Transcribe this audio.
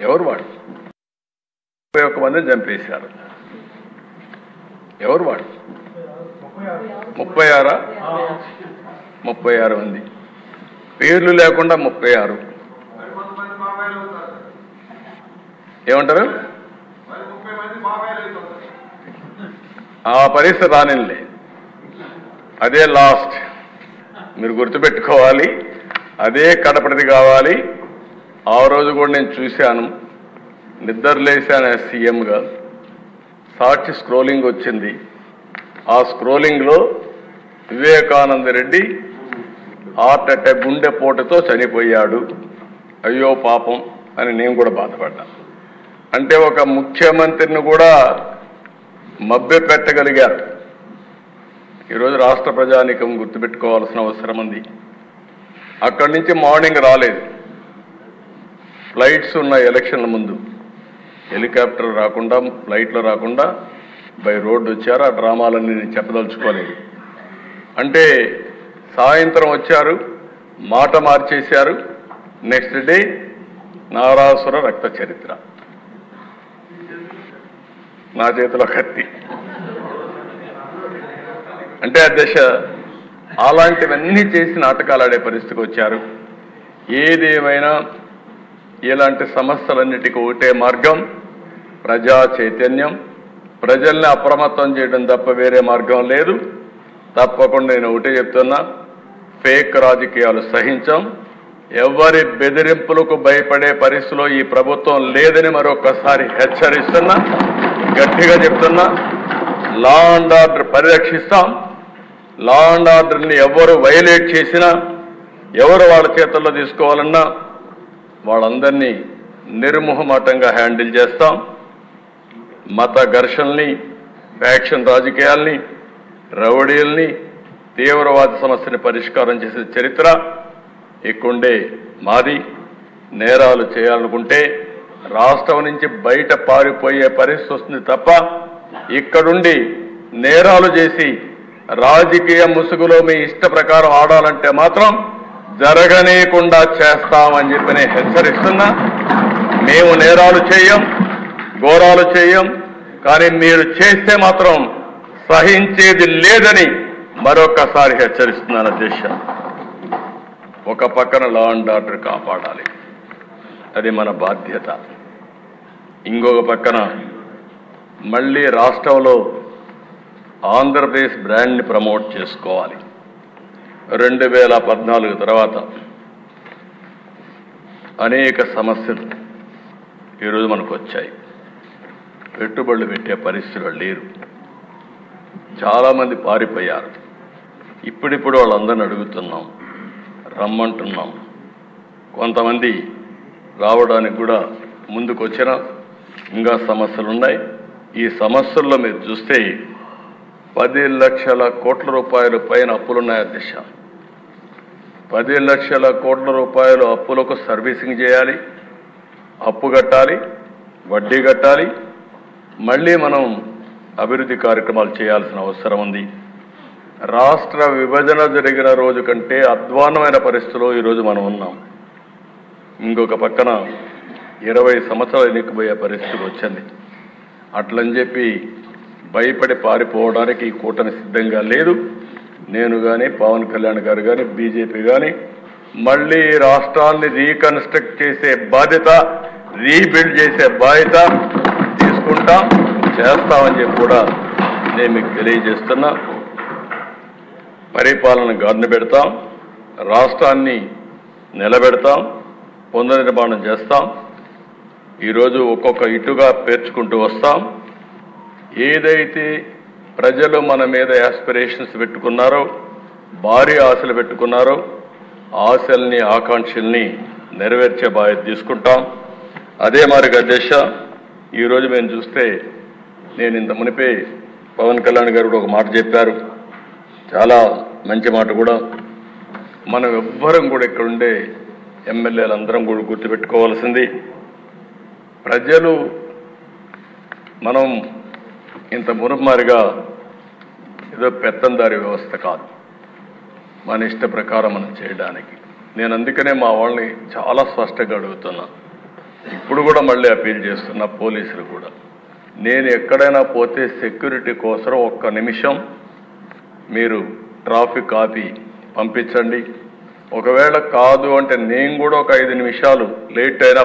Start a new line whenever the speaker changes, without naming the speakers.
ఎవరు వాడు? 31 మందిని చంపేశారు. ఎవరు వాడు? 36 మంది పేర్లు లేకుండా 36. ఏమంటారు? ఆ పరిస్థితి రానిలే, అదే లాస్ట్. మీరు గుర్తుపెట్టుకోవాలి, అదే కడపటిది కావాలి. ఆ రోజు కూడా నేను చూశాను, నిద్రలేశాను సీఎంగా. సాక్షి స్క్రోలింగ్ వచ్చింది. ఆ స్క్రోలింగ్లో వివేకానంద రెడ్డి హార్ట్ అటాక్, గుండెపోటుతో చనిపోయాడు, అయ్యో పాపం అని నేను కూడా బాధపడ్డా. అంటే ఒక ముఖ్యమంత్రిని కూడా మభ్య పెట్టగలిగారు. ఈరోజు రాష్ట్ర ప్రజానీకం గుర్తుపెట్టుకోవాల్సిన అవసరం ఉంది. అక్కడి నుంచి మార్నింగ్ రాలేదు, ఫ్లైట్స్ ఉన్న ఎలక్షన్ల ముందు హెలికాప్టర్ రాకుండా, ఫ్లైట్లో రాకుండా బై రోడ్డు వచ్చారు. ఆ డ్రామాలన్నీ నేను చెప్పదలుచుకోలేదు. అంటే సాయంత్రం వచ్చారు, మాట మార్చేశారు. నెక్స్ట్ డే నారాసుర రక్త చరిత్ర, నా చేతిలో కత్తి. అంటే అధ్యక్ష, అలాంటివన్నీ చేసి నాటకాలు ఆడే పరిస్థితికి వచ్చారు. ఏదేమైనా ఇలాంటి సమస్యలన్నిటికీ ఒకటే మార్గం, ప్రజా చైతన్యం, ప్రజల్ని అప్రమత్తం చేయడం తప్ప వేరే మార్గం లేదు. తప్పకుండా నేను ఒకటే చెప్తున్నా, ఫేక్ రాజకీయాలు సహించాం. ఎవరి బెదిరింపులకు భయపడే పరిస్థితిలో ఈ ప్రభుత్వం లేదని మరొకసారి హెచ్చరిస్తున్నా, గట్టిగా చెప్తున్నా. లా అండ్ ఆర్డర్ పరిరక్షిస్తాం. లా అండ్ ఆర్డర్ని ఎవరు వైలేట్ చేసినా, ఎవరు వాళ్ళ చేతుల్లో తీసుకోవాలన్నా వాళ్ళందరినీ నిర్మోహమాటంగా హ్యాండిల్ చేస్తాం. మత ఘర్షణల్ని, ఫ్యాక్షన్ రాజకీయాల్ని, రౌడీల్ని, తీవ్రవాద సమస్యని పరిష్కారం చేసే చరిత్ర ఇక్కడే మాది. నేరాలు చేయాలనుకుంటే రాష్ట్రం నుంచి బయట పారిపోయే పరిస్థితి వస్తుంది తప్ప ఇక్కడుండి నేరాలు చేసి రాజకీయ ముసుగులో మీ ఇష్ట ప్రకారం ఆడాలంటే మాత్రం జరగనీయకుండా చేస్తామని చెప్పి నేను హెచ్చరిస్తున్నా. మేము నేరాలు చేయం, ఘోరాలు చేయం, కానీ మీరు చేస్తే మాత్రం సహించేది లేదని మరొకసారి హెచ్చరిస్తున్నాను అధ్యక్ష. ఒక పక్కన లా అండ్ ఆర్డర్ కాపాడాలి, అది మన బాధ్యత. ఇంకొక పక్కన మళ్ళీ రాష్ట్రంలో ఆంధ్రప్రదేశ్ బ్రాండ్ని ప్రమోట్ చేసుకోవాలి. 2014 తర్వాత అనేక సమస్యలు ఈరోజు మనకు వచ్చాయి. పెట్టుబడులు పెట్టే పరిస్థితులు లేరు, చాలామంది పారిపోయారు. ఇప్పుడిప్పుడు వాళ్ళందరిని అడుగుతున్నాం, రమ్మంటున్నాం. కొంతమంది రావడానికి కూడా ముందుకు వచ్చినా ఇంకా సమస్యలు ఉన్నాయి. ఈ సమస్యల్లో మీరు చూస్తే 10 లక్షల కోట్ల రూపాయలు పైన అప్పులున్నాయి అధ్యక్ష. 10 లక్షల కోట్ల రూపాయలు అప్పులకు సర్వీసింగ్ చేయాలి, అప్పు కట్టాలి, వడ్డీ కట్టాలి. మళ్ళీ మనం అభివృద్ధి కార్యక్రమాలు చేయాల్సిన అవసరం ఉంది. రాష్ట్ర విభజన జరిగిన రోజు కంటే అధ్వాన్నమైన పరిస్థితిలో ఈరోజు మనం ఉన్నాం. ఇంకొక పక్కన 20 సంవత్సరాలు ఎన్నికపోయే పరిస్థితి వచ్చింది. అట్లని చెప్పి భయపడి పారిపోవడానికి ఈ కూటమి సిద్ధంగా లేదు. నేను కానీ, పవన్ కళ్యాణ్ గారు కానీ, బీజేపీ కానీ మళ్ళీ రాష్ట్రాన్ని రీకన్స్ట్రక్ట్ చేసే బాధ్యత, రీబిల్డ్ చేసే బాధ్యత తీసుకుంటాం, చేస్తామని చెప్పి కూడా నేను మీకు తెలియజేస్తున్నా. పరిపాలన గాడిన పెడతాం, రాష్ట్రాన్ని నిలబెడతాం, పునర్నిర్మాణం చేస్తాం. ఈరోజు ఒక్కొక్క ఇటుగా పేర్చుకుంటూ వస్తాం. ఏదైతే ప్రజలు మన మీద యాస్పిరేషన్స్ పెట్టుకున్నారో, భారీ ఆశలు పెట్టుకున్నారో, ఆశల్ని, ఆకాంక్షల్ని నెరవేర్చే బాధ్యత తీసుకుంటాం. అదే మరి అధ్యక్ష, ఈరోజు మేము చూస్తే, నేను ఇంత మునిపే పవన్ కళ్యాణ్ గారు కూడా ఒక మాట చెప్పారు, చాలా మంచి మాట కూడా. మనం ఎవ్వరం కూడా ఇక్కడ ఉండే ఎమ్మెల్యేలందరం కూడా గుర్తుపెట్టుకోవాల్సింది, ప్రజలు మనం ఇంత మురుమారిగా ఏదో పెత్తందారి వ్యవస్థ కాదు, మన ఇష్ట ప్రకారం మనం చేయడానికి. నేను అందుకనే మా వాళ్ళని చాలా స్పష్టంగా అడుగుతున్నా, ఇప్పుడు కూడా మళ్ళీ అపీల్ చేస్తున్న పోలీసులు కూడా, నేను ఎక్కడైనా పోతే సెక్యూరిటీ కోసం ఒక్క నిమిషం మీరు ట్రాఫిక్ ఆపి పంపించండి. ఒకవేళ కాదు అంటే నేను కూడా ఒక 5 నిమిషాలు లేట్ అయినా